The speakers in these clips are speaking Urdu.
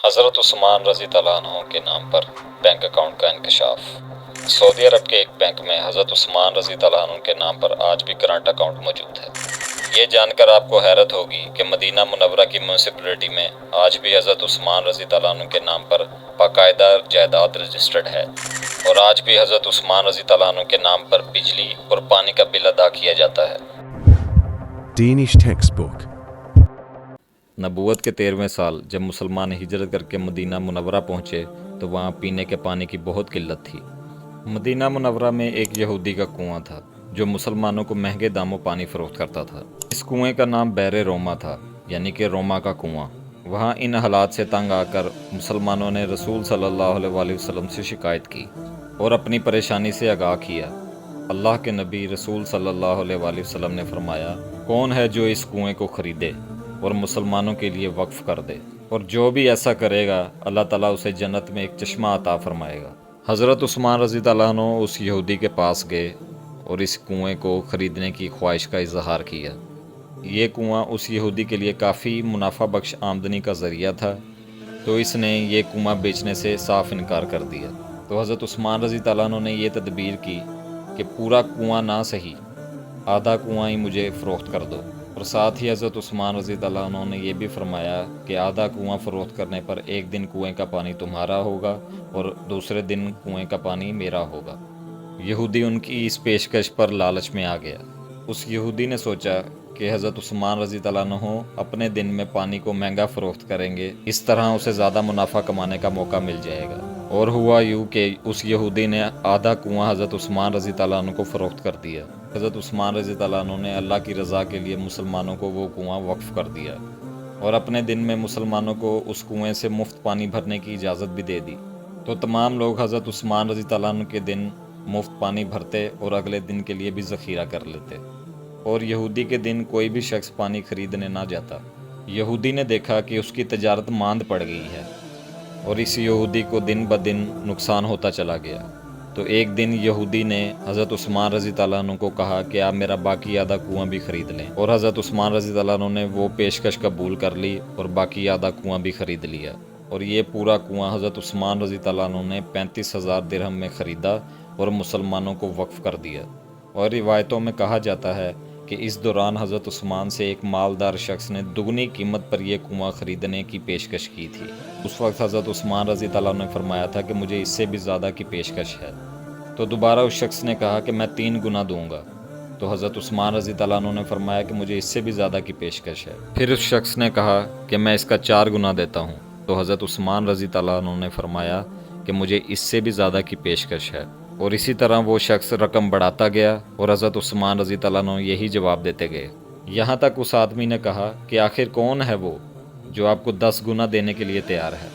حضرت عثمان رضی اللہ عنہ کے نام پر بینک اکاؤنٹ کا انکشاف۔ سعودی عرب کے ایک بینک میں حضرت عثمان رضی اللہ عنہ کے نام پر آج بھی کرنٹ اکاؤنٹ موجود ہے۔ یہ جان کر آپ کو حیرت ہوگی کہ مدینہ منورہ کی میونسپلٹی میں آج بھی حضرت عثمان رضی اللہ عنہ کے نام پر باقاعدہ جائیداد رجسٹرڈ ہے، اور آج بھی حضرت عثمان رضی اللہ عنہ کے نام پر بجلی اور پانی کا بل ادا کیا جاتا ہے۔ Danish textbook. نبوت کے 13ویں سال جب مسلمان ہجرت کر کے مدینہ منورہ پہنچے تو وہاں پینے کے پانی کی بہت قلت تھی۔ مدینہ منورہ میں ایک یہودی کا کنواں تھا جو مسلمانوں کو مہنگے داموں پانی فروخت کرتا تھا۔ اس کنویں کا نام بئر روما تھا، یعنی کہ روما کا کنواں۔ وہاں ان حالات سے تنگ آ کر مسلمانوں نے رسول صلی اللہ علیہ وآلہ وسلم سے شکایت کی اور اپنی پریشانی سے آگاہ کیا۔ اللہ کے نبی رسول صلی اللہ علیہ وآلہ وسلم نے فرمایا، کون ہے جو اس کنویں کو خریدے اور مسلمانوں کے لیے وقف کر دے، اور جو بھی ایسا کرے گا اللہ تعالیٰ اسے جنت میں ایک چشمہ عطا فرمائے گا۔ حضرت عثمان رضی اللہ عنہ اس یہودی کے پاس گئے اور اس کنویں کو خریدنے کی خواہش کا اظہار کیا۔ یہ کنواں اس یہودی کے لیے کافی منافع بخش آمدنی کا ذریعہ تھا، تو اس نے یہ کنواں بیچنے سے صاف انکار کر دیا۔ تو حضرت عثمان رضی اللہ عنہ نے یہ تدبیر کی کہ پورا کنواں نہ صحیح، آدھا کنواں ہی مجھے فروخت کر دو، اور ساتھ ہی حضرت عثمان رضی اللہ عنہ نے یہ بھی فرمایا کہ آدھا کنواں فروخت کرنے پر ایک دن کنویں کا پانی تمہارا ہوگا اور دوسرے دن کنویں کا پانی میرا ہوگا۔ یہودی ان کی اس پیشکش پر لالچ میں آ گیا۔ اس یہودی نے سوچا کہ حضرت عثمان رضی اللہ عنہ اپنے دن میں پانی کو مہنگا فروخت کریں گے، اس طرح اسے زیادہ منافع کمانے کا موقع مل جائے گا۔ اور ہوا یوں کہ اس یہودی نے آدھا کنواں حضرت عثمان رضی اللہ عنہ کو فروخت کر دیا۔ حضرت عثمان رضی اللہ عنہ نے اللہ کی رضا کے لیے مسلمانوں کو وہ کنواں وقف کر دیا، اور اپنے دن میں مسلمانوں کو اس کنویں سے مفت پانی بھرنے کی اجازت بھی دے دی۔ تو تمام لوگ حضرت عثمان رضی اللہ عنہ کے دن مفت پانی بھرتے اور اگلے دن کے لیے بھی ذخیرہ کر لیتے، اور یہودی کے دن کوئی بھی شخص پانی خریدنے نہ جاتا۔ یہودی نے دیکھا کہ اس کی تجارت ماند پڑ گئی ہے، اور اس یہودی کو دن بدن نقصان ہوتا چلا گیا۔ تو ایک دن یہودی نے حضرت عثمان رضی اللہ عنہ کو کہا کہ آپ میرا باقی آدھا کنواں بھی خرید لیں، اور حضرت عثمان رضی اللہ عنہ نے وہ پیشکش قبول کر لی اور باقی آدھا کنواں بھی خرید لیا، اور یہ پورا کنواں حضرت عثمان رضی اللہ عنہ نے 35,000 درہم میں خریدا اور مسلمانوں کو وقف کر دیا۔ اور روایتوں میں کہا جاتا ہے کہ اس دوران حضرت عثمان سے ایک مالدار شخص نے دگنی قیمت پر یہ کنواں خریدنے کی پیشکش کی تھی۔ اس وقت حضرت عثمان رضی اللہ عنہ نے فرمایا تھا کہ مجھے اس سے بھی زیادہ کی پیشکش ہے۔ تو دوبارہ اس شخص نے کہا کہ میں 3 گنا دوں گا۔ تو حضرت عثمان رضی اللہ عنہ نے فرمایا کہ مجھے اس سے بھی زیادہ کی پیشکش ہے۔ پھر اس شخص نے کہا کہ میں اس کا 4 گنا دیتا ہوں۔ تو حضرت عثمان رضی اللہ عنہ نے فرمایا کہ مجھے اس سے بھی زیادہ کی پیشکش ہے، اور اسی طرح وہ شخص رقم بڑھاتا گیا، اور حضرت عثمان رضی اللہ عنہ یہی جواب دیتے گئے، یہاں تک اس آدمی نے کہا کہ آخر کون ہے وہ جو آپ کو 10 گنا دینے کے لیے تیار ہے؟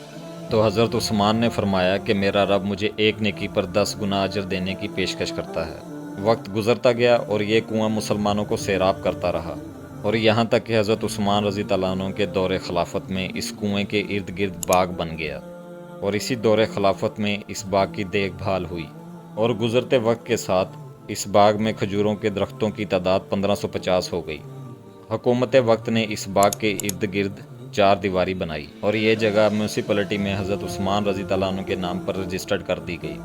تو حضرت عثمان نے فرمایا کہ میرا رب مجھے ایک نیکی پر 10 گنا اجر دینے کی پیشکش کرتا ہے۔ وقت گزرتا گیا اور یہ کنواں مسلمانوں کو سیراب کرتا رہا، اور یہاں تک کہ حضرت عثمان رضی اللہ عنہ کے دور خلافت میں اس کنویں کے ارد گرد باغ بن گیا، اور اسی دور خلافت میں اس باغ کی دیکھ بھال ہوئی، اور گزرتے وقت کے ساتھ اس باغ میں کھجوروں کے درختوں کی تعداد 1550 ہو گئی۔ حکومت وقت نے اس باغ کے ارد گرد 4 دیواری بنائی، اور یہ جگہ میونسپلٹی میں حضرت عثمان رضی اللہ عنہ کے نام پر رجسٹرڈ کر دی گئی۔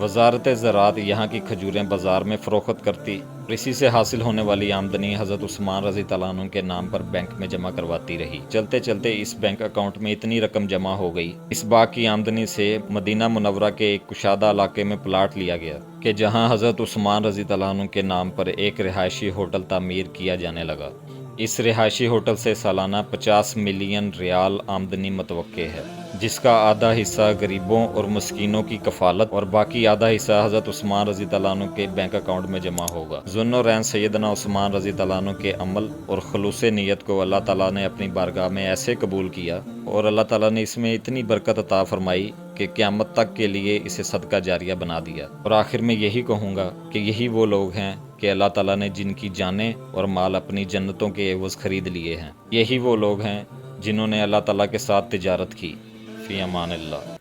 وزارت زراعت یہاں کی کھجوریں بازار میں فروخت کرتی، اور اسی سے حاصل ہونے والی آمدنی حضرت عثمان رضی اللہ عنہ کے نام پر بینک میں جمع کرواتی رہی۔ چلتے چلتے اس بینک اکاؤنٹ میں اتنی رقم جمع ہو گئی، اس باغ کی آمدنی سے مدینہ منورہ کے ایک کشادہ علاقے میں پلاٹ لیا گیا کہ جہاں حضرت عثمان رضی اللہ عنہ کے نام پر ایک رہائشی ہوٹل تعمیر کیا جانے لگا۔ اس رہائشی ہوٹل سے سالانہ 50 ملین ریال آمدنی متوقع ہے، جس کا آدھا حصہ غریبوں اور مسکینوں کی کفالت اور باقی آدھا حصہ حضرت عثمان رضی اللہ عنہ کے بینک اکاؤنٹ میں جمع ہوگا۔ ذوالنورین سیدنا عثمان رضی اللہ عنہ کے عمل اور خلوص نیت کو اللہ تعالیٰ نے اپنی بارگاہ میں ایسے قبول کیا، اور اللہ تعالیٰ نے اس میں اتنی برکت عطا فرمائی کہ قیامت تک کے لیے اسے صدقہ جاریہ بنا دیا۔ اور آخر میں یہی کہوں گا کہ یہی وہ لوگ ہیں کہ اللہ تعالیٰ نے جن کی جانیں اور مال اپنی جنتوں کے عوض خرید لیے ہیں۔ یہی وہ لوگ ہیں جنہوں نے اللہ تعالیٰ کے ساتھ تجارت کی۔ فی امان اللہ۔